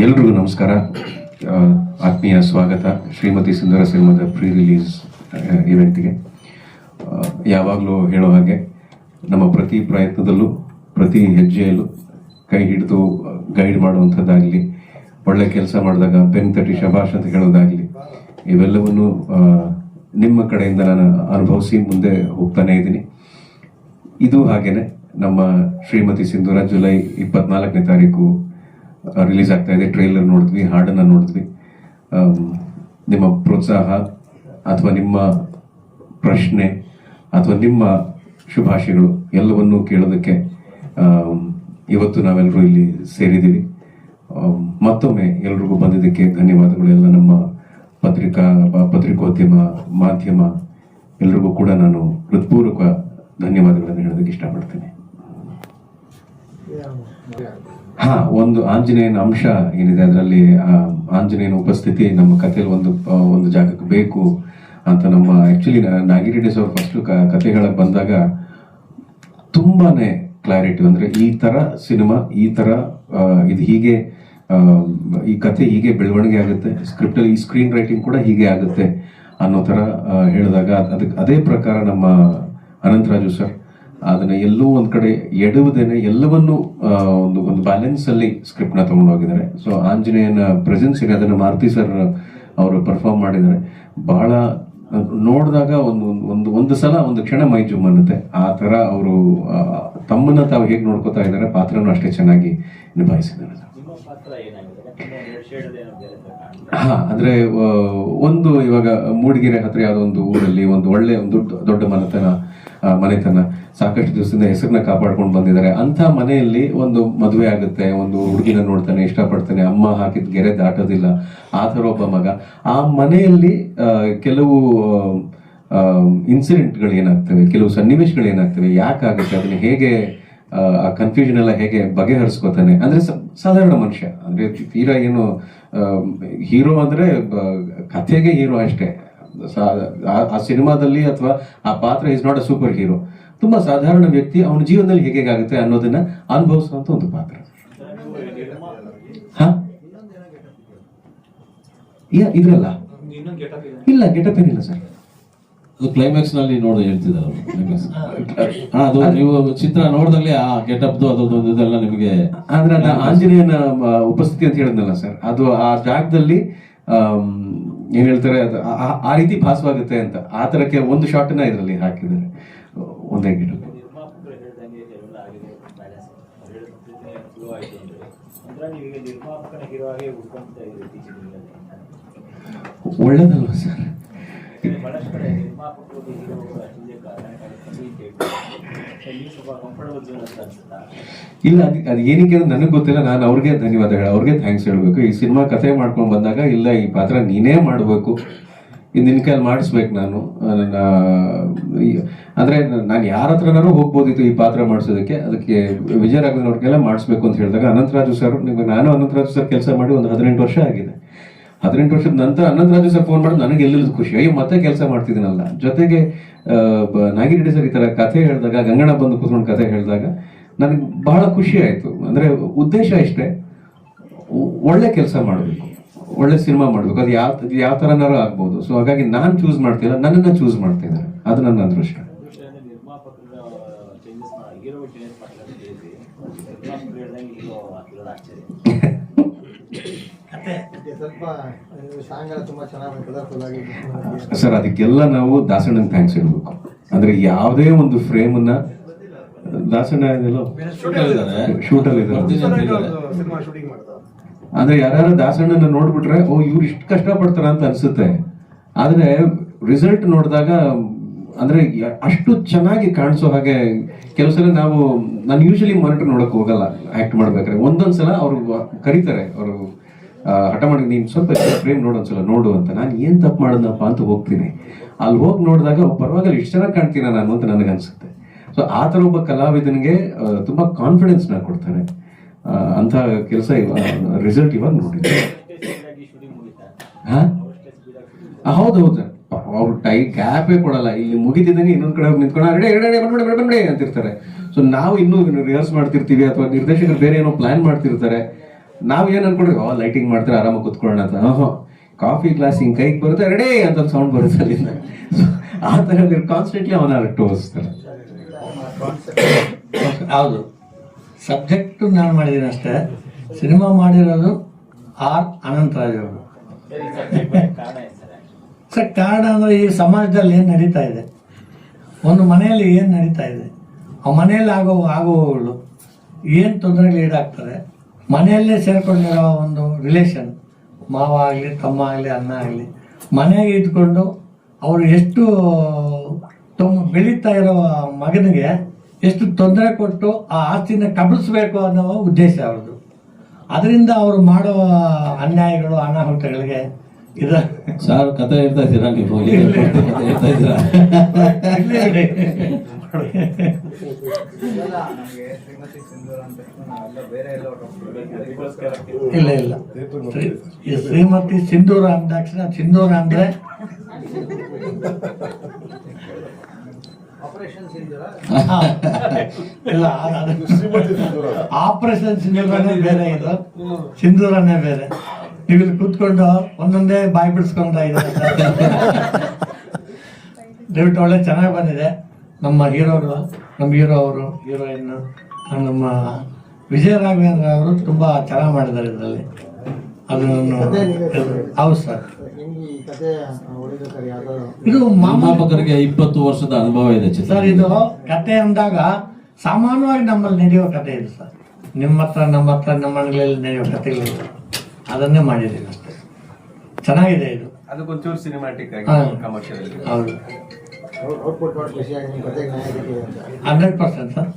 ಎಲ್ರಿಗೂ ನಮಸ್ಕಾರ. ಆತ್ಮೀಯ ಸ್ವಾಗತ ಶ್ರೀಮತಿ ಸಿಂಧೂರ ಸಿನಿಮಾದ ಪ್ರೀ ರಿಲೀಸ್ ಇವೆಂಟ್ಗೆ. ಯಾವಾಗಲೂ ಹೇಳೋ ಹಾಗೆ ನಮ್ಮ ಪ್ರತಿ ಪ್ರಯತ್ನದಲ್ಲೂ ಪ್ರತಿ ಹೆಜ್ಜೆಯಲ್ಲೂ ಕೈ ಹಿಡಿದು ಗೈಡ್ ಮಾಡುವಂಥದ್ದಾಗಲಿ, ಒಳ್ಳೆ ಕೆಲಸ ಮಾಡಿದಾಗ ಬೆನ್ ತಟ್ಟಿ ಶಬಾಷ್ ಅಂತ ಹೇಳೋದಾಗಲಿ, ಇವೆಲ್ಲವನ್ನು ನಿಮ್ಮ ಕಡೆಯಿಂದ ನಾನು ಅನುಭವಿಸಿ ಮುಂದೆ ಹೋಗ್ತಾನೆ ಇದ್ದೀನಿ. ಇದು ಹಾಗೇನೆ ನಮ್ಮ ಶ್ರೀಮತಿ ಸಿಂಧೂರ ಜುಲೈ 24ನೇ ತಾರೀಕು ರಿಲೀಸ್ ಆಗ್ತಾ ಇದೆ. ಟ್ರೈಲರ್ ನೋಡಿದ್ವಿ, ಹಾಡನ್ನು ನೋಡಿದ್ವಿ. ನಿಮ್ಮ ಪ್ರೋತ್ಸಾಹ ಅಥವಾ ನಿಮ್ಮ ಪ್ರಶ್ನೆ ಅಥವಾ ನಿಮ್ಮ ಶುಭಾಶಯಗಳು ಎಲ್ಲವನ್ನೂ ಕೇಳೋದಕ್ಕೆ ಇವತ್ತು ನಾವೆಲ್ಲರೂ ಇಲ್ಲಿ ಸೇರಿದ್ದೀವಿ. ಮತ್ತೊಮ್ಮೆ ಎಲ್ರಿಗೂ ಬಂದಿದ್ದಕ್ಕೆ ಧನ್ಯವಾದಗಳು. ಎಲ್ಲ ನಮ್ಮ ಪತ್ರಿಕೋದ್ಯಮ ಮಾಧ್ಯಮ ಎಲ್ರಿಗೂ ಕೂಡ ನಾನು ಹೃತ್ಪೂರ್ವಕ ಧನ್ಯವಾದಗಳನ್ನು ಹೇಳೋದಕ್ಕೆ ಇಷ್ಟಪಡ್ತೀನಿ. ಒಂದು ಆಂಜನೇಯನ ಅಂಶ ಏನಿದೆ, ಅದರಲ್ಲಿ ಆಂಜನೇಯನ ಉಪಸ್ಥಿತಿ ನಮ್ಮ ಕಥೆಯಲ್ಲಿ ಒಂದು ಜಾಗಕ್ಕೆ ಬೇಕು ಅಂತ ನಮ್ಮ ಆಕ್ಚುಲಿ ನಾಗಿರಿ ಡೇಸ್ ಅವ್ರ ಫಸ್ಟ್ ಕತೆ ಹೇಳಕ್ ಬಂದಾಗ ತುಂಬಾನೇ ಕ್ಲಾರಿಟಿ, ಅಂದ್ರೆ ಈ ತರ ಸಿನಿಮಾ, ಈ ತರ ಇದು ಹೀಗೆ, ಈ ಕಥೆ ಹೀಗೆ ಬೆಳವಣಿಗೆ ಆಗುತ್ತೆ, ಸ್ಕ್ರಿಪ್ಟ್ ಅಲ್ಲಿ ಈ ಸ್ಕ್ರೀನ್ ರೈಟಿಂಗ್ ಕೂಡ ಹೀಗೆ ಆಗುತ್ತೆ ಅನ್ನೋ ತರ ಹೇಳಿದಾಗ ಅದಕ್ಕೆ ಅದೇ ಪ್ರಕಾರ ನಮ್ಮ ಅನಂತರಾಜು ಸರ್ ಅದನ್ನ ಎಲ್ಲೂ ಒಂದ್ ಕಡೆ ಎಡುವುದೇನೆ ಎಲ್ಲವನ್ನೂ ಒಂದು ಬ್ಯಾಲೆನ್ಸ್ ಅಲ್ಲಿ ಸ್ಕ್ರಿಪ್ಟ್ ನ ತಗೊಂಡು ಹೋಗಿದ್ದಾರೆ. ಸೊ ಆಂಜನೇಯನ ಪ್ರೆಸೆನ್ಸ್ ಇದೆ, ಅದನ್ನ ಮಾರುತಿ ಸರ್ ಅವರು ಪರ್ಫಾರ್ಮ್ ಮಾಡಿದ್ದಾರೆ. ಬಹಳ ನೋಡಿದಾಗ ಒಂದು ಸಲ ಒಂದು ಕ್ಷಣ ಮೈ ಜುಮ್ ಅನ್ನುತ್ತೆ. ಆ ತರ ಅವರು ತಮ್ಮನ್ನ ತಾವು ಹೇಗೆ ನೋಡ್ಕೋತಾ ಇದ್ದಾರೆ, ಪಾತ್ರನೂ ಅಷ್ಟೇ ಚೆನ್ನಾಗಿ ನಿಭಾಯಿಸಿದ್ದಾರೆ. ಅಂದ್ರೆ ಒಂದು ಇವಾಗ ಮೂಡಿಗೆರೆ ಹತ್ರ ಯಾವುದೋ ಒಂದು ಊರಲ್ಲಿ ಒಂದು ಒಳ್ಳೆ ಒಂದು ದೊಡ್ಡ ಮನೆತನ ಸಾಕಷ್ಟು ದಿವಸದಿಂದ ಹೆಸರನ್ನ ಕಾಪಾಡ್ಕೊಂಡು ಬಂದಿದ್ದಾರೆ. ಅಂತ ಮನೆಯಲ್ಲಿ ಒಂದು ಮದುವೆ ಆಗುತ್ತೆ, ಒಂದು ಹುಡುಗಿನ ನೋಡ್ತಾನೆ, ಇಷ್ಟಪಡ್ತಾನೆ, ಅಮ್ಮ ಹಾಕಿದ ಗೆರೆ ದಾಟೋದಿಲ್ಲ, ಆ ಥರ ಒಬ್ಬ ಮಗ. ಆ ಮನೆಯಲ್ಲಿ ಕೆಲವು ಇನ್ಸಿಡೆಂಟ್ಗಳು ಏನಾಗ್ತವೆ, ಕೆಲವು ಸನ್ನಿವೇಶಗಳು ಏನಾಗ್ತವೆ, ಯಾಕಾಗುತ್ತೆ, ಅದನ್ನ ಹೇಗೆ ಆ ಕನ್ಫ್ಯೂಷನ್ ಎಲ್ಲ ಹೇಗೆ ಬಗೆಹರಿಸ್ಕೋತಾನೆ. ಅಂದ್ರೆ ಸಾಧಾರಣ ಮನುಷ್ಯ, ಅಂದ್ರೆ ತೀರಾ ಏನು ಹೀರೋ ಅಂದ್ರೆ ಕಥೆಗೆ ಹೀರೋ ಅಷ್ಟೇ. ಆ ಸಿನಿಮಾದಲ್ಲಿ ಅಥವಾ ಆ ಪಾತ್ರ is not a super hero, ತುಂಬಾ ಸಾಧಾರಣ ವ್ಯಕ್ತಿ. ಅವನ ಜೀವನದಲ್ಲಿ ಹೇಗಾಗುತ್ತೆ ಅನ್ನೋದನ್ನ ಅನುಭವಿಸುವಂತ ಒಂದು ಪಾತ್ರ. ಇದ್ರಲ್ಲ ಇಲ್ಲ, ಗೆಟಪ್ ಏನಿಲ್ಲ ಸರ್. ಅದು ಕ್ಲೈಮ್ಯಾಕ್ಸ್ ನಲ್ಲಿ ನೋಡಿ ಹೇಳ್ತಿದ್ದಾರೆ ಅದು ನೀವು ಚಿತ್ರ ನೋಡಿದಾಗಲೇ ಆ ಗೆಟಪ್ದು ಅದೊಂದು ಇದೆಲ್ಲ ನಿಮಗೆ. ಆದ್ರೆ ಆಂಜನೇಯನ ಉಪಸ್ಥಿತಿ ಅಂತ ಹೇಳಿದ್ನಲ್ಲ ಸರ್, ಅದು ಆ ಜಾಗದಲ್ಲಿ ಏನ್ ಹೇಳ್ತಾರೆ, ಅದು ಆ ರೀತಿ ಭಾಸವಾಗುತ್ತೆ ಅಂತ. ಆ ತರಕ್ಕೆ ಒಂದು ಶಾರ್ಟ್ ನ ಇದರಲ್ಲಿ ಹಾಕಿದ್ದಾರೆ, ಒಂದೇ ಗೆಟಪ್. ಒಳ್ಳೇದಲ್ವಾ ಸರ್? ಇಲ್ಲ, ಅದು ಏನಕ್ಕೆ ನನಗೆ ಗೊತ್ತಿಲ್ಲ. ನಾನು ಅವ್ರಿಗೆ ಧನ್ಯವಾದ ಅವ್ರಿಗೆ ಥ್ಯಾಂಕ್ಸ್ ಹೇಳ್ಬೇಕು. ಈ ಸಿನಿಮಾ ಕಥೆ ಮಾಡ್ಕೊಂಡು ಬಂದಾಗ, ಇಲ್ಲ ಈ ಪಾತ್ರ ನೀನೇ ಮಾಡಬೇಕು, ನಿನ್ನ ಕೈಯಲ್ಲಿ ಮಾಡಿಸ್ಬೇಕು ನಾನು. ಅಂದ್ರೆ ನಾನು ಯಾರ ಹತ್ರನಾರು ಹೋಗ್ಬೋದಿತ್ತು ಈ ಪಾತ್ರ ಮಾಡಿಸೋದಕ್ಕೆ. ಅದಕ್ಕೆ ವಿಜಯ ರಾಘವೇಂದ್ರ ಅವ್ರಿಗೆಲ್ಲ ಮಾಡಿಸ್ಬೇಕು ಅಂತ ಹೇಳಿದಾಗ ಅನಂತರಾಜು ಸರ್, ನಾನು ಅನಂತರಾಜು ಸರ್ ಕೆಲಸ ಮಾಡಿ ಒಂದು 18 ವರ್ಷ ಆಗಿದೆ. 18 ವರ್ಷದ ನಂತರ ಅನಂತರಾಜು ಸರ್ ಫೋನ್ ಮಾಡಿ ನನಗೆ ಎಲ್ಲೆಲ್ಲೂ ಖುಷಿ, ಅಯ್ಯೋ ಮತ್ತೆ ಕೆಲಸ ಮಾಡ್ತಿದ್ದೀನಲ್ಲ. ಜೊತೆಗೆ ನಾಗಿರೆಡ್ಡಿ ಸರ್ ಈ ತರ ಕಥೆ ಹೇಳಿದಾಗ, ಗಂಗಣ್ಣ ಬಂದು ಕೂತ್ಕೊಂಡು ಕಥೆ ಹೇಳಿದಾಗ ನನಗೆ ಬಹಳ ಖುಷಿ ಆಯ್ತು. ಅಂದ್ರೆ ಉದ್ದೇಶ ಇಷ್ಟೇ, ಒಳ್ಳೆ ಕೆಲಸ ಮಾಡಬೇಕು, ಒಳ್ಳೆ ಸಿನಿಮಾ ಮಾಡಬೇಕು. ಅದು ಯಾವ ತರನಾರು ಆಗ್ಬೋದು. ಸೊ ಹಾಗಾಗಿ ನಾನು ಚೂಸ್ ಮಾಡ್ತಿಲ್ಲ, ನನ್ನನ್ನ ಚೂಸ್ ಮಾಡ್ತಾ ಇದ್ದಾರೆ. ಅದು ನನ್ನ ಅದೃಷ್ಟ. ಸರ್ ಅದಕ್ಕೆಲ್ಲ ನಾವು ದಾಸಣ್ಣನ ಥ್ಯಾಂಕ್ಸ್ ಹೇಳ್ಬೇಕು. ಅಂದ್ರೆ ಯಾವುದೇ ಒಂದು ಫ್ರೇಮ್ ಅನ್ನ ದಾಸಣ್ಣ ಶೂಟಲ್ಲಿ ಇದ್ದಾರೆ. ಅಂದ್ರೆ ಯಾರು ದಾಸಣ್ಣನ ನೋಡ್ಬಿಟ್ರೆ ಓ ಇವ್ರು ಇಷ್ಟು ಕಷ್ಟಪಡ್ತಾರ ಅಂತ ಅನ್ಸುತ್ತೆ. ಆದ್ರೆ ರಿಸಲ್ಟ್ ನೋಡಿದಾಗ ಅಂದ್ರೆ ಅಷ್ಟು ಚೆನ್ನಾಗಿ ಕಾಣಿಸೋ ಹಾಗೆ ಕೆಲವು ಸಲ ನಾನು ಯೂಶಲಿ ಮಾನಿಟರ್ ನೋಡಕ್ ಹೋಗಲ್ಲ ಆಕ್ಟ್ ಮಾಡ್ಬೇಕಾದ್ರೆ. ಒಂದೊಂದ್ಸಲ ಅವ್ರು ಕರೀತಾರೆ, ಅವರು ಹಠ ಮಾಡಿ ನೀನ್ ಸ್ವಲ್ಪ ಫ್ರೇಮ್ ಒಂದ್ಸಲ ನೋಡು ಅಂತ. ನಾನು ಏನ್ ತಪ್ಪು ಮಾಡೋದಪ್ಪ ಅಂತ ಹೋಗ್ತೀನಿ. ಅಲ್ಲಿ ಹೋಗಿ ನೋಡಿದಾಗ ಪರವಾಗಿಲ್ಲ, ಇಷ್ಟು ಚೆನ್ನಾಗಿ ಕಾಣ್ತೀನ ನಾನು ಅಂತ ನನಗೆ ಅನ್ಸುತ್ತೆ. ಸೊ ಆ ತರ ಒಬ್ಬ ಕಲಾವಿದನಿಗೆ ತುಂಬಾ ಕಾನ್ಫಿಡೆನ್ಸ್ ನ ಕೊಡ್ತಾರೆ. ಅಂತ ಕೆಲಸ ರಿಸಲ್ಟ್ ಇವಾಗ ನೋಡಿದ್ದೆ. ಹೌದೌದು, ಅವ್ರು ಗ್ಯಾಪೇ ಕೊಡಲ್ಲ. ಇಲ್ಲಿ ಮುಗಿದಿದ್ದಂಗೆ ಇನ್ನೊಂದ್ ಕಡೆ ನಿಂತ್ಕೊಂಡು ಅಂತಿರ್ತಾರೆ. ಸೊ ನಾವು ಇನ್ನೂ ರಿಹರ್ಸ್ ಮಾಡ್ತಿರ್ತೀವಿ, ಅಥವಾ ನಿರ್ದೇಶಕರು ಬೇರೆ ಏನೋ ಪ್ಲಾನ್ ಮಾಡ್ತಿರ್ತಾರೆ. ನಾವ್ ಏನ್ ಅನ್ಕೊಂಡ್ರಿ ಲೈಟಿಂಗ್ ಮಾಡ್ತಾರೆ ಆರಾಮಾಗಿ ಕುತ್ಕೊಳ್ಳೋಣ ಅಂತ. ಕಾಫಿ ಗ್ಲಾಸ್ ಹಿಂಗ್ ಕೈಗೆ ಬರುತ್ತೆ ರೆಡೇ ಅಂತ ಸೌಂಡ್ ಬರುತ್ತೆ ಅಲ್ಲಿಂದ. ಆ ತರ ಕಾನ್ಸ್ಟೆಂಟ್ಲಿ ಅವನ ಟೋಸ್ತಾರೆ. ಹೌದು, ಸಬ್ಜೆಕ್ಟು ನಾನು ಮಾಡಿದ್ದೀನಿ ಅಷ್ಟೇ. ಸಿನಿಮಾ ಮಾಡಿರೋದು ಆರ್ ಅನಂತರಾಜ್ ಅವರು. ಸರ್, ಕಾರಣ ಅಂದರೆ ಈ ಸಮಾಜದಲ್ಲಿ ಏನು ನಡೀತಾ ಇದೆ, ಒಂದು ಮನೆಯಲ್ಲಿ ಏನು ನಡೀತಾ ಇದೆ, ಆ ಮನೆಯಲ್ಲಿ ಆಗುವಗಳು ಏನು ತೊಂದರೆಗಳು ಈಡಾಗ್ತದೆ, ಮನೆಯಲ್ಲೇ ಸೇರ್ಕೊಂಡಿರೋ ಒಂದು ರಿಲೇಷನ್, ಮಾವ ಆಗಲಿ ತಮ್ಮ ಆಗಲಿ ಅಣ್ಣ ಆಗಲಿ, ಮನೆಗೆ ಇದ್ಕೊಂಡು ಅವರು ಎಷ್ಟು ಬೆಳೀತಾ ಇರೋ ಮಗನಿಗೆ ಎಷ್ಟು ತೊಂದರೆ ಕೊಟ್ಟು ಆ ಆಸ್ತಿನ ಕಬಳಿಸ್ಬೇಕು ಅನ್ನೋ ಉದ್ದೇಶ ಅವ್ರದ್ದು. ಅದರಿಂದ ಅವರು ಮಾಡೋ ಅನ್ಯಾಯಗಳು ಅನಾಹುತಗಳಿಗೆ ಇದು ಸರ್ ಕತೆ ಹೇಳ್ತಾ ಇದ್ದೀರಾ ನೀವು? ಕತೆ ಹೇಳ್ತಾ ಇದ್ದೀರಾ? ಇಲ್ಲ ಇಲ್ಲ, ಈ ಶ್ರೀಮತಿ ಸಿಂಧೂರ ಅಂದ ತಕ್ಷಣ ಸಿಂಧೂರ ಅಂದ್ರೆ ಇಲ್ಲ, ಆಪರೇಷನ್ ಸಿಂಧೂರನೇ ಬೇರೆ, ಇದು ಸಿಂಧೂರನೇ ಬೇರೆ. ನೀವು ಇಲ್ಲಿ ಕೂತ್ಕೊಂಡು ಒಂದೊಂದೇ ಬಾಯಿ ಬಿಡಿಸ್ಕೊಂಡ್ರ ದಯವಿಟ್ಟು ಒಳ್ಳೆ ಚೆನ್ನಾಗಿ ಬಂದಿದೆ. ನಮ್ಮ ಹೀರೋಗಳು, ನಮ್ಮ ಹೀರೋ ಅವರು, ಹೀರೋಯಿನ್ ನಮ್ಮ ವಿಜಯ ರಾಘವೇಂದ್ರ ಅವರು ತುಂಬಾ ಚೆನ್ನಾಗಿ ಮಾಡಿದ್ದಾರೆ ಇದರಲ್ಲಿ. ಅದನ್ನು ಹೌದು ಸರ್. ಇದು ಮಾಮಾಪಕರಿಗೆ 20 ವರ್ಷದ ಅನುಭವ ಇದೆ ಸರ್. ಇದು ಕತೆ ಅಂದಾಗ ಸಾಮಾನ್ಯವಾಗಿ ನಮ್ಮಲ್ಲಿ ನಡೆಯೋ ಕತೆ ಇದೆ ಸರ್. ನಿಮ್ಮ ಹತ್ರ ನಮ್ಮ ಹತ್ರ ನಮ್ಮ ಮನೆಗಳಲ್ಲಿ ನಡೆಯೋ ಕಥೆಗಳಿಲ್ಲ, ಅದನ್ನೇ ಮಾಡಿದ್ದೀವಿ ಅಷ್ಟೇ. ಚೆನ್ನಾಗಿದೆ ಇದು. ಅದಕ್ಕೊಂಚೂರು ಸಿನಿಮ್ಯಾಟಿಕ್ ಆಗಿ ಕಮರ್ಷಿಯಲ್. ಹೌದು, 100% ಸರ್.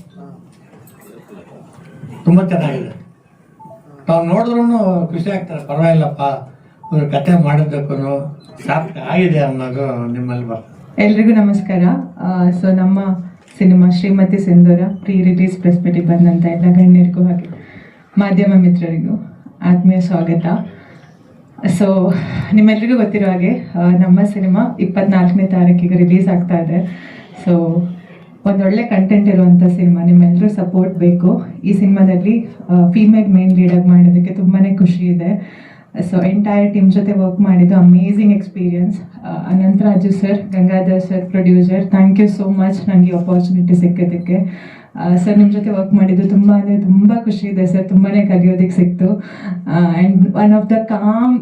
ತುಂಬಾ ಚೆನ್ನಾಗಿದೆ. ತಾವು ನೋಡಿದ್ರು ಖುಷಿ ಆಗ್ತಾರೆ, ಪರವಾಗಿಲ್ಲಪ್ಪ ಇವ್ರ ಕತೆ ಮಾಡಿದ್ದಕ್ಕೂ ಸಾರ್ಥಕ ಆಗಿದೆ ಅನ್ನೋದು ನಿಮ್ಮಲ್ಲಿ ಬರ್ತದೆ. ಎಲ್ರಿಗೂ ನಮಸ್ಕಾರ. ಸೊ ನಮ್ಮ ಸಿನಿಮಾ ಶ್ರೀಮತಿ ಸಿಂಧೂರ ಪ್ರೀ ರಿಲೀಸ್ ಪ್ರೆಸ್ ಮೀಟಿಗೆ ಬಂದಂಥ ಎಲ್ಲ ಗಣ್ಯರಿಗೂ ಹಾಗೆ ಮಾಧ್ಯಮ ಮಿತ್ರರಿಗೂ ಆತ್ಮೀಯ ಸ್ವಾಗತ. ಸೊ ನಿಮ್ಮೆಲ್ರಿಗೂ ಗೊತ್ತಿರೋ ಹಾಗೆ ನಮ್ಮ ಸಿನಿಮಾ 24ನೇ ತಾರೀಕಿಗೆ ರಿಲೀಸ್ ಆಗ್ತಾ ಇದೆ. ಸೊ ಒಂದೊಳ್ಳೆ ಕಂಟೆಂಟ್ ಇರುವಂಥ ಸಿನಿಮಾ, ನಿಮ್ಮೆಲ್ಲರೂ ಸಪೋರ್ಟ್ ಬೇಕು. ಈ ಸಿನಿಮಾದಲ್ಲಿ ಫೀಮೇಲ್ ಮೇನ್ ಲೀಡಾಗಿ ಮಾಡೋದಕ್ಕೆ ತುಂಬಾ ಖುಷಿ ಇದೆ. ಸೊ ಎಂಟೈರ್ ಟೀಮ್ ಜೊತೆ ವರ್ಕ್ ಮಾಡಿದ್ದು amazing experience. Anantharaju sir, Gangadhar sir producer, thank you so much ನನಗೆ ಆಪರ್ಚುನಿಟಿ ಸಿಕ್ಕೋದಕ್ಕೆ. ಸರ್ ನಿಮ್ಮ ಜೊತೆ ವರ್ಕ್ ಮಾಡಿದ್ದು ತುಂಬ ಅಂದರೆ ತುಂಬ ಖುಷಿ ಇದೆ ಸರ್. ತುಂಬಾ ಕಲಿಯೋದಕ್ಕೆ ಸಿಕ್ತು. And one of the com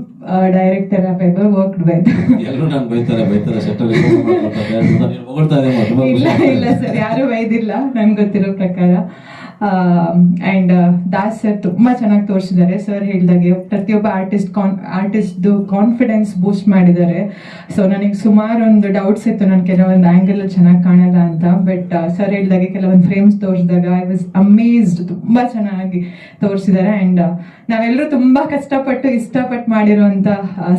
director of ever worked with. ಇಲ್ಲ ಸರ್, ಯಾರು ಬೈದಿಲ್ಲ ನನ್ಗೆ ಗೊತ್ತಿರೋ ಪ್ರಕಾರ. ಆ್ಯಂಡ್ ದಾಸ್ ಸರ್ ತುಂಬ ಚೆನ್ನಾಗಿ ತೋರಿಸಿದ್ದಾರೆ. ಸರ್ ಹೇಳಿದಾಗೆ ಪ್ರತಿಯೊಬ್ಬ ಆರ್ಟಿಸ್ಟ್ದು ಕಾನ್ಫಿಡೆನ್ಸ್ ಬೂಸ್ಟ್ ಮಾಡಿದ್ದಾರೆ. ಸೊ ನನಗೆ ಸುಮಾರು ಒಂದು ಡೌಟ್ಸ್ ಇತ್ತು, ನಾನು ಕೆಲವೊಂದು ಆ್ಯಂಗಲ್ ಚೆನ್ನಾಗಿ ಕಾಣಲ್ಲ ಅಂತ. ಬಟ್ ಸರ್ ಹೇಳಿದಾಗೆ ಕೆಲವೊಂದು ಫ್ರೇಮ್ಸ್ ತೋರಿಸಿದಾಗ ಐ ವಾಸ್ ಅಮೇಸ್ಡ್. ತುಂಬ ಚೆನ್ನಾಗಿ ತೋರಿಸಿದ್ದಾರೆ. ಆ್ಯಂಡ್ ನಾವೆಲ್ಲರೂ ತುಂಬ ಕಷ್ಟಪಟ್ಟು ಇಷ್ಟಪಟ್ಟು ಮಾಡಿರೋಂಥ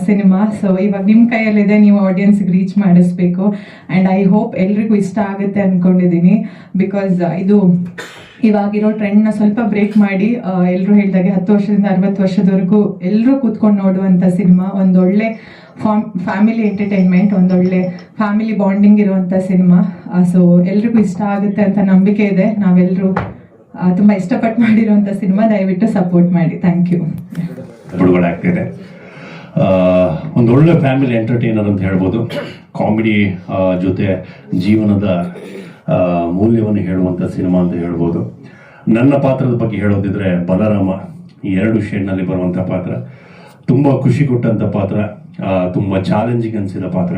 ಸಿನಿಮಾ. ಸೊ ಇವಾಗ ನಿಮ್ಮ ಕೈಯಲ್ಲಿದೆ, ನೀವು ಆಡಿಯನ್ಸ್ಗೆ ರೀಚ್ ಮಾಡಿಸ್ಬೇಕು. ಆ್ಯಂಡ್ ಐ ಹೋಪ್ ಎಲ್ರಿಗೂ ಇಷ್ಟ ಆಗುತ್ತೆ ಅಂದ್ಕೊಂಡಿದ್ದೀನಿ. ಬಿಕಾಸ್ ಇದು ಇವಾಗಿರೋ ಟ್ರೆಂಡ್ನ ಸ್ವಲ್ಪ ಬ್ರೇಕ್ ಮಾಡಿ ಎಲ್ಲರೂ ಹೇಳಿದಾಗೆ 10 ವರ್ಷದಿಂದ 60 ವರ್ಷದವರೆಗೂ ಎಲ್ಲರೂ ಕೂತ್ಕೊಂಡು ನೋಡುವಂಥ ಸಿನಿಮಾ. ಒಂದೊಳ್ಳೆ ಫ್ಯಾಮಿಲಿ ಎಂಟರ್ಟೈನ್ಮೆಂಟ್, ಒಂದೊಳ್ಳೆ ಫ್ಯಾಮಿಲಿ ಬಾಂಡಿಂಗ್ ಇರುವಂಥ ಸಿನಿಮಾ. ಸೊ ಎಲ್ರಿಗೂ ಇಷ್ಟ ಆಗುತ್ತೆ ಅಂತ ನಂಬಿಕೆ ಇದೆ. ನಾವೆಲ್ಲರೂ ತುಂಬ ಇಷ್ಟಪಟ್ಟು ಮಾಡಿರುವಂಥ ಸಿನಿಮಾ. ದಯವಿಟ್ಟು ಸಪೋರ್ಟ್ ಮಾಡಿ. Thank you. ಬಿಡುಗಡೆ ಆಗ್ತಿದೆ. ಒಂದೊಳ್ಳೆ ಫ್ಯಾಮಿಲಿ ಎಂಟರ್ಟೈನರ್ ಅಂತ ಹೇಳ್ಬೋದು. ಕಾಮಿಡಿ ಜೊತೆ ಜೀವನದ ಮೌಲ್ಯವನ್ನು ಹೇಳುವಂಥ ಸಿನಿಮಾ ಅಂತ ಹೇಳ್ಬೋದು. ನನ್ನ ಪಾತ್ರದ ಬಗ್ಗೆ ಹೇಳೋದಿದ್ರೆ ಬಲರಾಮ, ಈ 2 ಶೇಡ್ನಲ್ಲಿ ಬರುವಂಥ ಪಾತ್ರ ತುಂಬ ಖುಷಿ ಕೊಟ್ಟಂಥ ಪಾತ್ರ, ತುಂಬ ಚಾಲೆಂಜಿಂಗ್ ಅನಿಸಿದ ಪಾತ್ರ.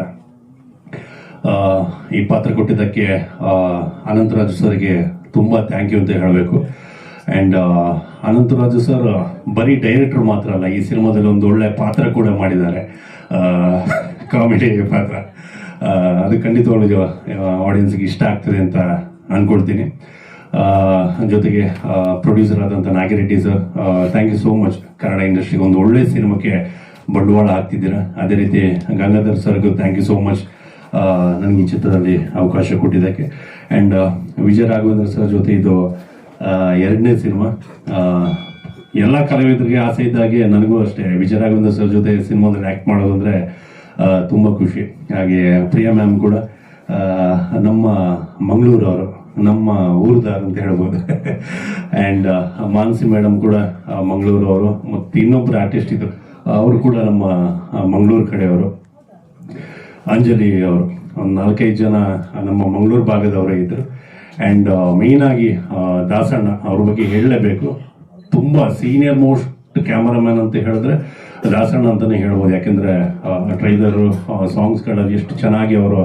ಈ ಪಾತ್ರ ಕೊಟ್ಟಿದ್ದಕ್ಕೆ ಅನಂತರಾಜು ಸರ್ಗೆ ತುಂಬ ಥ್ಯಾಂಕ್ ಯು ಅಂತ ಹೇಳಬೇಕು. ಆ್ಯಂಡ್ ಅನಂತರಾಜು ಸರ್ ಬರೀ ಡೈರೆಕ್ಟರ್ ಮಾತ್ರ ಅಲ್ಲ, ಈ ಸಿನಿಮಾದಲ್ಲಿ ಒಂದು ಒಳ್ಳೆ ಪಾತ್ರ ಕೂಡ ಮಾಡಿದ್ದಾರೆ, ಕಾಮಿಡಿ ಪಾತ್ರ. ಅದು ಖಂಡಿತವಾಗ್ಲೂ ಆಡಿಯನ್ಸ್ಗೆ ಇಷ್ಟ ಆಗ್ತದೆ ಅಂತ ಅಂದ್ಕೊಳ್ತೀನಿ. ಜೊತೆಗೆ ಪ್ರೊಡ್ಯೂಸರ್ ಆದಂಥ Nagireddy sir, thank you so much. Kannada ಇಂಡಸ್ಟ್ರಿಗೆ ಒಂದು ಒಳ್ಳೆ ಸಿನಿಮಾಕ್ಕೆ ಬಂಡವಾಳ ಹಾಕ್ತಿದ್ದೀರಾ. ಅದೇ ರೀತಿ ಗಂಗಾಧರ್ ಸರ್ಗೂ ಥ್ಯಾಂಕ್ ಯು ಸೋ ಮಚ್ ನನಗೆ ಈ ಚಿತ್ರದಲ್ಲಿ ಅವಕಾಶ ಕೊಟ್ಟಿದ್ದಕ್ಕೆ. ಆ್ಯಂಡ್ ವಿಜಯ ರಾಘವೇಂದ್ರ ಸರ್ ಜೊತೆ ಇದು 2ನೇ ಸಿನಿಮಾ. ಎಲ್ಲ ಕಲಾವಿದರಿಗೆ ಆಸೆ ಇದ್ದಾಗೆ ನನಗೂ ಅಷ್ಟೇ ವಿಜಯ ರಾಘವೇಂದ್ರ ಸರ್ ಜೊತೆ ಸಿನಿಮಾದಲ್ಲಿ ಆ್ಯಕ್ಟ್ ಮಾಡೋದು ಅಂದರೆ ತುಂಬ ಖುಷಿ. ಹಾಗೆ ಪ್ರಿಯಾ ಮ್ಯಾಮ್ ಕೂಡ ನಮ್ಮ ಮಂಗಳೂರವರು, ನಮ್ಮ ಊರ್ದಾರ್ ಅಂತ ಹೇಳ್ಬೋದು. ಆ್ಯಂಡ್ ಮಾನಸಿ ಮೇಡಮ್ ಕೂಡ ಮಂಗಳೂರು ಅವರು, ಮತ್ತು ಇನ್ನೊಬ್ಬರು ಆರ್ಟಿಸ್ಟ್ ಇದ್ರು, ಅವರು ಕೂಡ ನಮ್ಮ ಮಂಗಳೂರು ಕಡೆಯವರು. ಅಂಜಲಿ ಅವರು, ಒಂದು 4-5 ಜನ ನಮ್ಮ ಮಂಗಳೂರು ಭಾಗದವರೇ ಇದ್ದರು. ಆ್ಯಂಡ್ ಮೇಯ್ನಾಗಿ ದಾಸಣ್ಣ ಅವ್ರ ಬಗ್ಗೆ ಹೇಳಲೇಬೇಕು. ತುಂಬ ಸೀನಿಯರ್ ಮೋಸ್ಟ್ ಕ್ಯಾಮರಾಮ್ಯಾನ್ ಅಂತ ಹೇಳಿದ್ರೆ ದಾಸಣ್ಣ ಅಂತಲೇ ಹೇಳ್ಬೋದು. ಯಾಕೆಂದರೆ ಟ್ರೈಲರು, ಸಾಂಗ್ಸ್ಗಳಲ್ಲಿ ಎಷ್ಟು ಚೆನ್ನಾಗಿ ಅವರು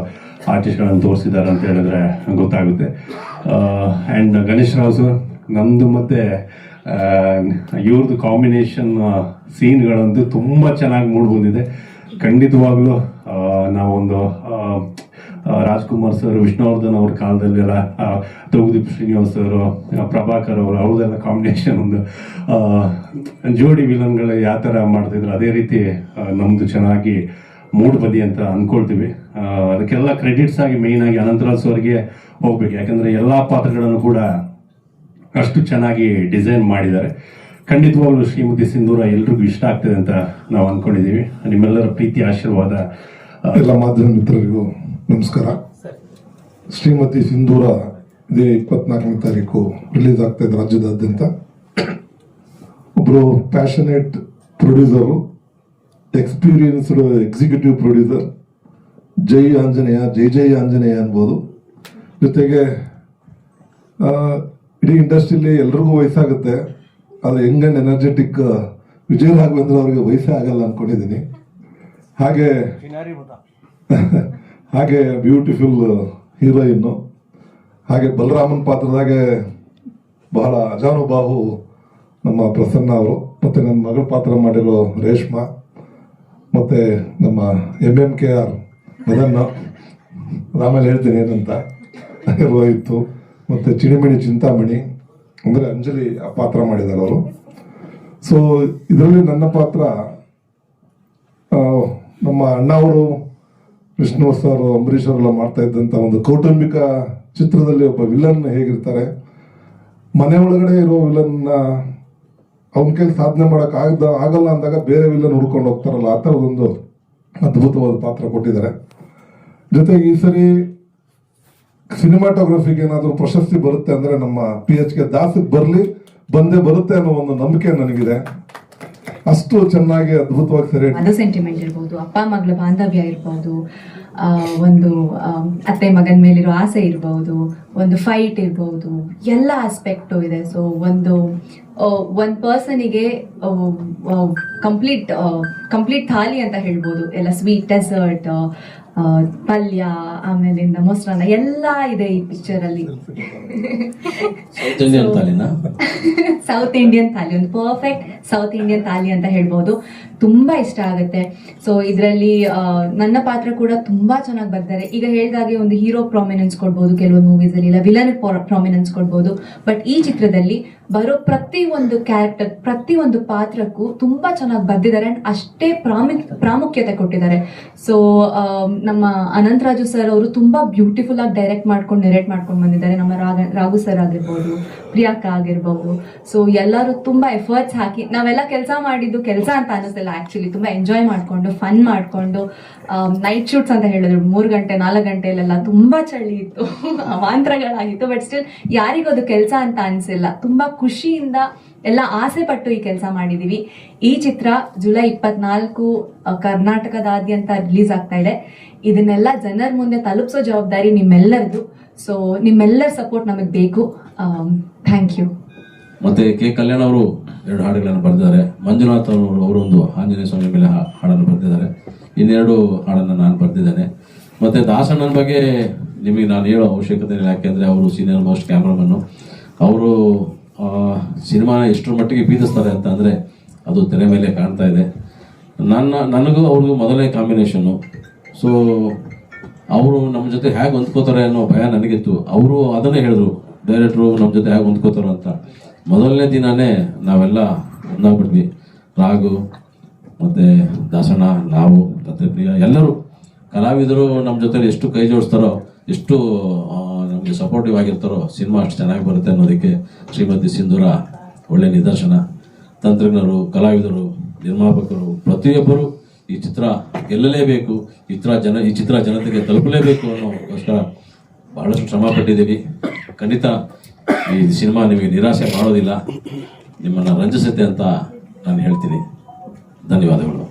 ಆರ್ಟಿಸ್ಟ್ಗಳನ್ನು ತೋರಿಸಿದ್ದಾರೆ ಅಂತ ಹೇಳಿದ್ರೆ ಗೊತ್ತಾಗುತ್ತೆ. ಆ್ಯಂಡ್ ಗಣೇಶ್ ರಾವ್ ಸರ್, ನಮ್ಮದು ಮತ್ತು ಇವ್ರದ್ದು ಕಾಂಬಿನೇಷನ್ ಸೀನ್ಗಳಂತೂ ತುಂಬ ಚೆನ್ನಾಗಿ ಮೂಡಿ ಬಂದಿದೆ. ಖಂಡಿತವಾಗ್ಲೂ ನಾವೊಂದು ರಾಜ್ಕುಮಾರ್ ಸರ್, ವಿಷ್ಣುವರ್ಧನ್ ಅವ್ರ ಕಾಲದಲ್ಲೆಲ್ಲ ತಗುದೀಪ್ ಶ್ರೀನಿವಾಸ್ ಅವರು, ಪ್ರಭಾಕರ್ ಅವರು, ಅವ್ರದ್ದೆಲ್ಲ ಕಾಂಬಿನೇಷನ್ ಒಂದು ಜೋಡಿ ವಿಲನ್ಗಳು ಯಾವ ಥರ ಮಾಡ್ತಿದ್ರು ಅದೇ ರೀತಿ ನಮ್ಮದು ಚೆನ್ನಾಗಿ ಮೂಡ್ ಬದಿ ಅಂತ ಅಂದ್ಕೊಳ್ತೀವಿ. ಅದಕ್ಕೆಲ್ಲ ಕ್ರೆಡಿಟ್ಸ್ ಆಗಿ ಮೇಯ್ನಾಗಿ ಅನಂತರಾಜ್ ಅವ್ರಿಗೆ ಹೋಗ್ಬೇಕು. ಯಾಕಂದರೆ ಎಲ್ಲ ಪಾತ್ರಗಳನ್ನು ಕೂಡ ಅಷ್ಟು ಚೆನ್ನಾಗಿ ಡಿಸೈನ್ ಮಾಡಿದ್ದಾರೆ. ಖಂಡಿತವಾಗ್ಲೂ ಶ್ರೀಮತಿ ಸಿಂಧೂರ ಎಲ್ರಿಗೂ ಇಷ್ಟ ಆಗ್ತದೆ ಅಂತ ನಾವು ಅಂದ್ಕೊಂಡಿದ್ದೀವಿ. ನಿಮ್ಮೆಲ್ಲರ ಪ್ರೀತಿ ಆಶೀರ್ವಾದ. ಎಲ್ಲ ಮಾಧ್ಯಮ ಮಿತ್ರರಿಗೂ ನಮಸ್ಕಾರ. ಶ್ರೀಮತಿ ಸಿಂಧೂರ ಇದೇ 24ನೇ ತಾರೀಕು ರಿಲೀಸ್ ಆಗ್ತಾ ಇದೆ ರಾಜ್ಯದಾದ್ಯಂತ. ಒಬ್ಬರು passionate producer, experienced executive producer, ಜೈ ಆಂಜನೇಯ, ಜೈ ಆಂಜನೇಯ ಅನ್ಬೋದು. ಜೊತೆಗೆ ಇಡೀ ಇಂಡಸ್ಟ್ರಿಯಲ್ಲಿ ಎಲ್ರಿಗೂ ವಯಸ್ಸಾಗುತ್ತೆ, ಆದರೆ young and energetic Vijay Raghavendra ಅವರಿಗೆ ವಯಸ್ಸೇ ಆಗಲ್ಲ ಅಂದ್ಕೊಂಡಿದ್ದೀನಿ. ಹಾಗೆ ಬ್ಯೂಟಿಫುಲ್ ಹೀರೋಯಿನ್ನು, ಹಾಗೆ ಬಲರಾಮನ್ ಪಾತ್ರದಾಗೆ ಬಹಳ ಅಜಾನುಬಾಹು ನಮ್ಮ ಪ್ರಸನ್ನ ಅವರು, ಮತ್ತು ನನ್ನ ಮಗಳ ಪಾತ್ರ ಮಾಡಿರೋ ರೇಷ್ಮಾ, ಮತ್ತು ನಮ್ಮ MMKR ಮದನ್ನ, ಆಮೇಲೆ ಹೇಳ್ತೀನಿ ಏನಂತ, ರೋಹಿತ್ತು, ಮತ್ತು ಚಿಣಿಮಿಣಿ ಚಿಂತಾಮಣಿ ಅಂದರೆ ಅಂಜಲಿ ಆ ಪಾತ್ರ ಮಾಡಿದ್ದಾರೆ ಅವರು. ಸೊ ಇದರಲ್ಲಿ ನನ್ನ ಪಾತ್ರ ನಮ್ಮ ಅಣ್ಣ ಅವರು, ವಿಷ್ಣು ಸರ್, ಅಂಬರೀಷ್ ಅವರೆಲ್ಲ ಮಾಡ್ತಾ ಇದ್ದಂಥ ಒಂದು ಕೌಟುಂಬಿಕ ಚಿತ್ರದಲ್ಲಿ ಒಬ್ಬ ವಿಲನ್ ಹೇಗಿರ್ತಾರೆ, ಮನೆ ಒಳಗಡೆ ಇರೋ ವಿಲನ್ನ ಅವನ ಕೈಲಿ ಸಾಧನೆ ಆಗಲ್ಲ ಅಂದಾಗ ಬೇರೆ ವಿಲನ್ ಹುಡ್ಕೊಂಡು ಹೋಗ್ತಾರಲ್ಲ, ಆ ಥರದೊಂದು ಅದ್ಭುತವಾದ ಪಾತ್ರ ಕೊಟ್ಟಿದ್ದಾರೆ. ಜೊತೆಗೆ ಈ ಸರಿ ಸಿನಿಮಾಟೋಗ್ರಫಿಗೆ ಏನಾದರೂ ಪ್ರಶಸ್ತಿ ಬರುತ್ತೆ ಅಂದರೆ ನಮ್ಮ PHK ದಾಸಕ್ಕೆ ಬಂದೇ ಬರುತ್ತೆ ಅನ್ನೋ ಒಂದು ನಂಬಿಕೆ ನನಗಿದೆ. ಅಷ್ಟು ಚೆನ್ನಾಗಿ ಅದ್ಭುತವಾಗಿ ಸೆರೆ ಅದು ಸೆಂಟಿಮೆಂಟ್ ಇರ್ಬೋದು, ಅಪ್ಪ ಮಗಳ ಬಾಂಧವ್ಯ ಇರ್ಬೋದು, ಒಂದು ಅತ್ತೆ ಮಗನ ಮೇಲಿರೋ ಆಸೆ ಇರ್ಬೋದು, ಒಂದು ಫೈಟ್ ಇರ್ಬೋದು, ಎಲ್ಲ ಆಸ್ಪೆಕ್ಟು ಇದೆ. ಸೊ ಒಂದು ಪರ್ಸನಿಗೆ ಕಂಪ್ಲೀಟ್ ಥಾಲಿ ಅಂತ ಹೇಳ್ಬೋದು. ಎಲ್ಲ ಸ್ವೀಟ್, ಡೆಸರ್ಟ್, ಪಲ್ಯ, ಆಮೇಲಿಂದ ಮೊಸರನ್ನ ಎಲ್ಲ ಇದೆ ಈ ಪಿಕ್ಚರ್ ಅಲ್ಲಿ. ಸೌತ್ ಇಂಡಿಯನ್ ಥಾಲಿ, ಒಂದು ಪರ್ಫೆಕ್ಟ್ ಸೌತ್ ಇಂಡಿಯನ್ ಥಾಲಿ ಅಂತ ಹೇಳ್ಬೋದು. ತುಂಬಾ ಇಷ್ಟ ಆಗುತ್ತೆ. ಸೊ ಇದರಲ್ಲಿ ನನ್ನ ಪಾತ್ರ ಕೂಡ ತುಂಬಾ ಚೆನ್ನಾಗಿ ಬರ್ತಾರೆ. ಈಗ ಹೇಳಿದಾಗೆ ಒಂದು ಹೀರೋ ಪ್ರಾಮಿನೆನ್ಸ್ ಕೊಡ್ಬೋದು ಕೆಲವೊಂದು ಮೂವೀಸ್ ಅಲ್ಲಿ, ಇಲ್ಲ ವಿಲನ್ ಪ್ರಾಮಿನೆನ್ಸ್ ಕೊಡ್ಬೋದು. ಬಟ್ ಈ ಚಿತ್ರದಲ್ಲಿ ಬರೋ ಪ್ರತಿಯೊಂದು ಕ್ಯಾರೆಕ್ಟರ್, ಪ್ರತಿಯೊಂದು ಪಾತ್ರಕ್ಕೂ ತುಂಬಾ ಚೆನ್ನಾಗಿ ಬರ್ದಿದ್ದಾರೆ ಅಂಡ್ ಅಷ್ಟೇ ಪ್ರಾಮುಖ್ಯತೆ ಕೊಟ್ಟಿದ್ದಾರೆ. ಸೊ ನಮ್ಮ ಅನಂತರಾಜು ಸರ್ ಅವರು ತುಂಬಾ ಬ್ಯೂಟಿಫುಲ್ ಆಗಿ ನೆರೇಟ್ ಮಾಡ್ಕೊಂಡು ಬಂದಿದ್ದಾರೆ. ನಮ್ಮ ರಾಘು ಸರ್ ಆಗಿರ್ಬೋದು, ಪ್ರಿಯಾಂಕಾ ಆಗಿರ್ಬೋದು. ಸೊ ಎಲ್ಲರೂ ತುಂಬಾ ಎಫರ್ಟ್ಸ್ ಹಾಕಿ, ನಾವೆಲ್ಲ ಕೆಲಸ ಮಾಡಿದ್ದು ಕೆಲಸ ಅಂತ ಅನಿಸ್ತಿಲ್ಲ, ಆಕ್ಚುಲಿ ತುಂಬಾ ಎಂಜಾಯ್ ಮಾಡ್ಕೊಂಡು ಫನ್ ಮಾಡ್ಕೊಂಡು, ನೈಟ್ ಶೂಟ್ಸ್ ಅಂತ ಹೇಳಿದ್ರು 3 ಗಂಟೆ 4 ಗಂಟೆಲೆಲ್ಲ ತುಂಬಾ ಚಳಿ ಇತ್ತು, ಅವಾಂತರಗಳಾಗಿತ್ತು. ಬಟ್ ಸ್ಟಿಲ್ ಯಾರಿಗೂ ಅದು ಕೆಲಸ ಅಂತ ಅನ್ಸಿಲ್ಲ. ತುಂಬಾ ಖುಷಿಯಿಂದ ಎಲ್ಲ ಆಸೆ ಪಟ್ಟು ಈ ಕೆಲಸ ಮಾಡಿದೀವಿ. ಈ ಚಿತ್ರ ಜುಲೈ 24 ಕರ್ನಾಟಕದಾದ್ಯಂತ ರಿಲೀಸ್ ಆಗ್ತಾ ಇದೆ. ಇದನ್ನೆಲ್ಲ ಜನರ ಮುಂದೆ ತಲುಪಿಸೋ ಜವಾಬ್ದಾರಿ ನಿಮ್ಮೆಲ್ಲರದು. ಸೊ ನಿಮ್ಮೆಲ್ಲರ ಸಪೋರ್ಟ್ ನಮಗೆ ಬೇಕು. Thank you. ಮತ್ತೆ ಕಲ್ಯಾಣ್ ಅವರು 2 ಹಾಡುಗಳನ್ನು ಬರೆದಿದ್ದಾರೆ. ಮಂಜುನಾಥ್ ಅವರು ಒಂದು ಆಂಜನೇಯ ಸ್ವಾಮಿ ಮೇಲೆ ಹಾಡನ್ನು ಬರೆದಿದ್ದಾರೆ. ಇನ್ನೆರಡು ಹಾಡನ್ನು ನಾನು ಬರೆದಿದ್ದೇನೆ. ಮತ್ತೆ ದಾಸಣ್ಣನ ಬಗ್ಗೆ ನಿಮಗೆ ನಾನು ಹೇಳೋ ಅವಶ್ಯಕತೆ ಇಲ್ಲ, ಯಾಕೆಂದ್ರೆ ಅವರು ಸೀನಿಯರ್ ಮೋಸ್ಟ್ ಕ್ಯಾಮ್ರಾಮನ್ನು. ಅವರು ಸಿನಿಮಾ ಎಷ್ಟರ ಮಟ್ಟಿಗೆ ಬೀದಿಸ್ತಾರೆ ಅಂತ ಅಂದರೆ ಅದು ತೆರೆ ಮೇಲೆ ಕಾಣ್ತಾ ಇದೆ. ನನಗೂ ಅವ್ರಿಗೂ ಮೊದಲನೇ ಕಾಂಬಿನೇಷನ್ನು. ಸೊ ಅವರು ನಮ್ಮ ಜೊತೆ ಹೇಗೆ ಹೊಂದ್ಕೋತಾರೆ ಅನ್ನೋ ಭಯ ನನಗಿತ್ತು. ಅವರು ಅದನ್ನೇ ಹೇಳಿದ್ರು, ಡೈರೆಕ್ಟ್ರು ನಮ್ಮ ಜೊತೆ ಹೇಗೆ ಹೊಂದ್ಕೋತಾರೋ ಅಂತ. ಮೊದಲನೇ ದಿನನೇ ನಾವೆಲ್ಲ ಒಂದಾಗ್ಬಿಟ್ವಿ. ರಾಘು ಮತ್ತು ದಾಸಣ್ಣ, ನಾವು ದತ್ತಪ್ರಿಯ, ಎಲ್ಲರೂ ಕಲಾವಿದರು ನಮ್ಮ ಜೊತೆ ಎಷ್ಟು ಕೈ ಜೋಡಿಸ್ತಾರೋ, ಎಷ್ಟು ನಮಗೆ ಸಪೋರ್ಟಿವ್ ಆಗಿರ್ತಾರೋ, ಸಿನಿಮಾ ಅಷ್ಟು ಚೆನ್ನಾಗಿ ಬರುತ್ತೆ ಅನ್ನೋದಕ್ಕೆ ಶ್ರೀಮತಿ ಸಿಂಧೂರ ಒಳ್ಳೆ ನಿದರ್ಶನ. ತಂತ್ರಜ್ಞರು, ಕಲಾವಿದರು, ನಿರ್ಮಾಪಕರು ಪ್ರತಿಯೊಬ್ಬರು ಈ ಚಿತ್ರ ಗೆಲ್ಲಲೇಬೇಕು, ಈ ಚಿತ್ರ ಜನತೆಗೆ ತಲುಪಲೇಬೇಕು ಅನ್ನೋಗೋಸ್ಕರ ಬಹಳಷ್ಟು ಶ್ರಮ ಪಟ್ಟಿದ್ದೀವಿ. ಖಂಡಿತ ಈ ಸಿನಿಮಾ ನಿಮಗೆ ನಿರಾಸೆ ಮಾಡೋದಿಲ್ಲ, ನಿಮ್ಮನ್ನು ರಂಜಿಸುತ್ತೆ ಅಂತ ನಾನು ಹೇಳ್ತೀನಿ. ಧನ್ಯವಾದಗಳು.